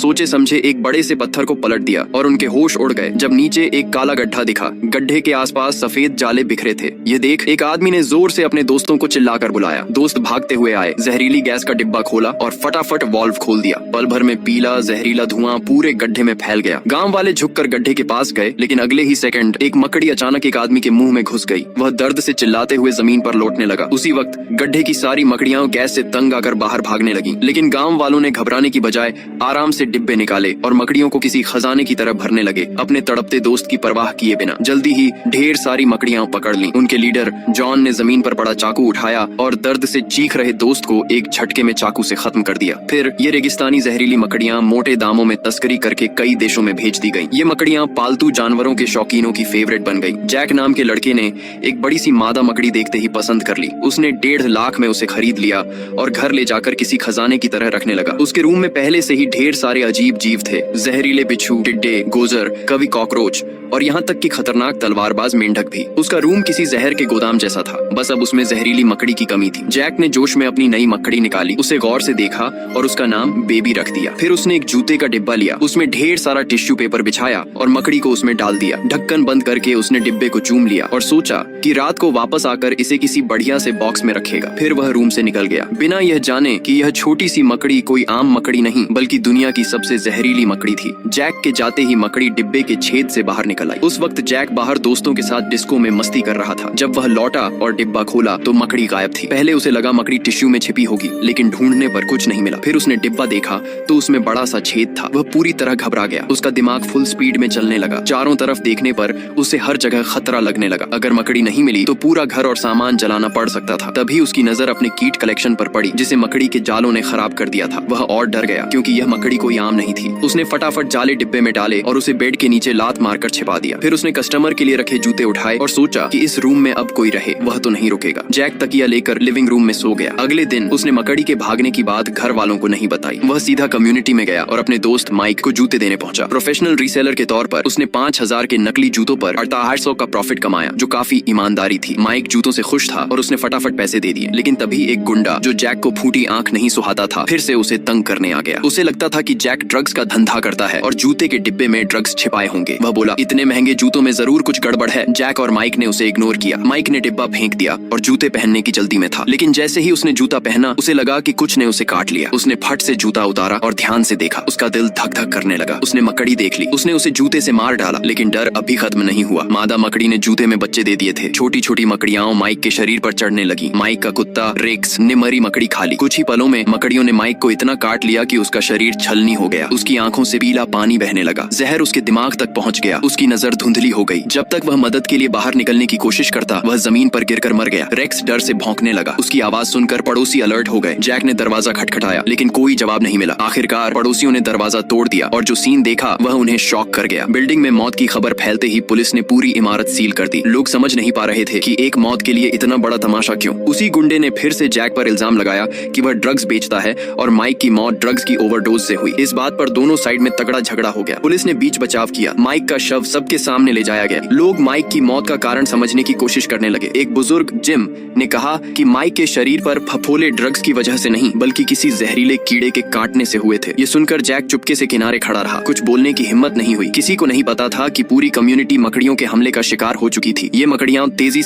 सोचे समझे एक बड़े से पत्थर को पलट दिया और उनके होश उड़ गए जब नीचे एक काला गड्ढा दिखा। गड्ढे के आसपास सफेद जाले बिखरे थे। ये देख एक आदमी ने जोर से अपने दोस्तों को चिल्लाकर बुलाया। दोस्त भागते हुए आए, जहरीली गैस का डिब्बा खोला और फटाफट वाल्व खोल दिया। पल भर में पीला जहरीला धुआं पूरे गड्ढे में फैल गया। गांव वाले झुककर गड्ढे के पास गए, लेकिन अगले ही सेकंड एक मकड़ी अचानक एक आदमी के मुंह में घुस गई। वह दर्द से चिल्लाते हुए जमीन पर लौटने लगा। उसी वक्त गड्ढे की सारी मकड़ियां गैस से तंग आकर बाहर भागने लगी, लेकिन गांव वालों ने घबराने की बजाय आराम से डिब्बे निकाले और मकड़ियों को किसी खजाने की तरह भरने लगे, अपने तड़पते दोस्त की परवाह किए बिना। जल्दी ही ढेर सारी मकड़ियां पकड़ ली। उनके लीडर जॉन ने जमीन पर पड़ा चाकू उठाया और दर्द से चीख रहे दोस्त को एक झटके में चाकू से खत्म कर दिया। फिर ये रेगिस्तानी जहरीली मकड़ियां मोटे दामों में तस्करी करके कई देशों में भेज दी गईं। ये मकड़ियां पालतू जानवरों के शौकीनों की फेवरेट बन गई। जैक नाम के लड़के ने एक बड़ी सी मादा मकड़ी देखते ही पसंद कर ली। उसने 1.5 लाख में उसे खरीद लिया और घर ले जाकर किसी खजाने की तरह रखने लगा। उसके रूम में पहले से ही ढेर सारे अजीब जीव थे, जहरीले बिच्छू, टिड्डे, गोजर, कभी कॉकरोच और यहाँ तक कि खतरनाक तलवारबाज मेंढक भी। उसका रूम किसी जहर के गोदाम जैसा था, बस अब उसमें जहरीली मकड़ी की कमी थी। जैक ने जोश में अपनी नई मकड़ी निकाली, उसे गौर से देखा और उसका नाम बेबी रख दिया। फिर उसने एक जूते का डिब्बा लिया, उसमें ढेर सारा टिश्यू पेपर बिछाया और मकड़ी को उसमें डाल दिया। ढक्कन बंद करके उसने डिब्बे को चूम लिया और सोचा कि रात को वापस आकर इसे किसी बढ़िया से बॉक्स में रखेगा। फिर वह रूम से निकल गया, बिना यह जाने कि यह छोटी सी मकड़ी कोई आम मकड़ी नहीं बल्कि दुनिया की सबसे जहरीली मकड़ी थी। जैक के जाते ही मकड़ी डिब्बे के छेद से बाहर निकल आई। उस वक्त जैक बाहर दोस्तों के साथ डिस्को में मस्ती कर रहा था। जब वह लौटा और डिब्बा खोला तो मकड़ी गायब थी। पहले उसे लगा मकड़ी टिश्यू में छिपी होगी, लेकिन ढूंढने पर कुछ नहीं मिला। फिर उसने डिब्बा देखा तो उसमें बड़ा सा छेद था। वह पूरी तरह घबरा गया। उसका दिमाग फुल स्पीड में चलने लगा। चारों तरफ देखने पर उसे हर जगह खतरा लगने लगा। अगर मकड़ी नहीं मिली तो पूरा घर और सामान जलाना पड़ सकता था। तभी उसकी नजर अपने कीट कलेक्शन पर पड़ी, जिसे मकड़ी के जालों ने खराब कर दिया था। वह और डर गया क्योंकि यह मकड़ी कोई आम नहीं थी। उसने फटाफट जाले डिब्बे में डाले और उसे बेड के नीचे लात मारकर छिपा दिया। फिर उसने कस्टमर के लिए रखे जूते उठाए और सोचा कि इस रूम में अब कोई रहे, वह तो नहीं रुकेगा। जैक तकिया लेकर लिविंग रूम में सो गया। अगले दिन उसने मकड़ी के भागने की बात घर वालों को नहीं बताई। वह सीधा कम्युनिटी में गया और अपने दोस्त माइक को जूते देने पहुंचा। प्रोफेशनल रीसेलर के तौर पर उसने 5,000 के नकली जूतों पर 6800 का प्रॉफिट कमाया, जो काफी ईमानदारी थी। माइक जूतों से खुश था और उसने फटाफट पैसे दे दिए। लेकिन तभी एक गुंडा जो जैक को फूटी आंख नहीं सुहाता था, फिर से उसे तंग करने आ गया। उसे लगता था कि जैक ड्रग्स का धंधा करता है और जूते के डिब्बे में ड्रग्स छिपाए होंगे। वह बोला, इतने महंगे जूतों में जरूर कुछ गड़बड़ है। जैक और माइक ने उसे इग्नोर किया। माइक ने डिब्बा फेंक दिया और जूते पहनने की जल्दी में था। लेकिन जैसे ही उसने जूता पहना उसे लगा कि कुछ ने उसे काट लिया। उसने फट से जूता उतारा और ध्यान से देखा। उसका दिल धक धक करने लगा। उसने मकड़ी देख ली। उसने उसे जूते से मार डाला, लेकिन डर अभी खत्म नहीं हुआ। मादा मकड़ी ने जूते में बच्चे दे दिए थे। छोटी छोटी मकड़ियां माइक के शरीर पर चढ़ने लगी। माइक का कुत्ता रेक्स ने मरी मकड़ी खा ली। कुछ ही पलों में मकड़ियों ने माइक को इतना काट लिया कि उसका शरीर छलनी हो गया। उसकी आंखों से पीला पानी बहने लगा। जहर उसके दिमाग तक पहुंच गया। उसकी नजर धुंधली हो गई। जब तक वह मदद के लिए बाहर निकलने की कोशिश करता, वह जमीन पर गिरकर मर गया। रेक्स डर से भौंकने लगा। उसकी आवाज सुनकर पड़ोसी अलर्ट हो गए। जैक ने दरवाजा खटखटाया, लेकिन कोई जवाब नहीं मिला। आखिरकार पड़ोसियों ने दरवाजा तोड़ दिया और जो सीन देखा वह उन्हें शॉक कर गया। बिल्डिंग में मौत की खबर फैलते ही पुलिस ने पूरी इमारत सील कर दी। लोग समझ नहीं पा रहे थे कि एक मौत के लिए इतना बड़ा तमाशा क्यों। उसी गुंडे ने फिर से जैक पर इल्जाम लगाया कि वह ड्रग्स बेचता है और माइक की मौत ड्रग्स की ओवरडोज से हुई। इस बात पर दोनों साइड में तगड़ा झगड़ा हो गया। पुलिस ने बीच बचाव किया। माइक का शव सबके सामने ले जाया गया। लोग माइक की मौत का कारण समझने की कोशिश करने लगे। एक बुजुर्ग जिम ने कहा कि माइक के शरीर पर फफोले ड्रग्स की वजह से नहीं बल्कि किसी जहरीले कीड़े के काटने से हुए थे। ये सुनकर जैक चुपके से किनारे खड़ा रहा। कुछ बोलने की हिम्मत नहीं हुई। किसी को नहीं पता था कि पूरी कम्युनिटी मकड़ियों के हमले का शिकार हो चुकी थी। ये मकड़ियां तेजी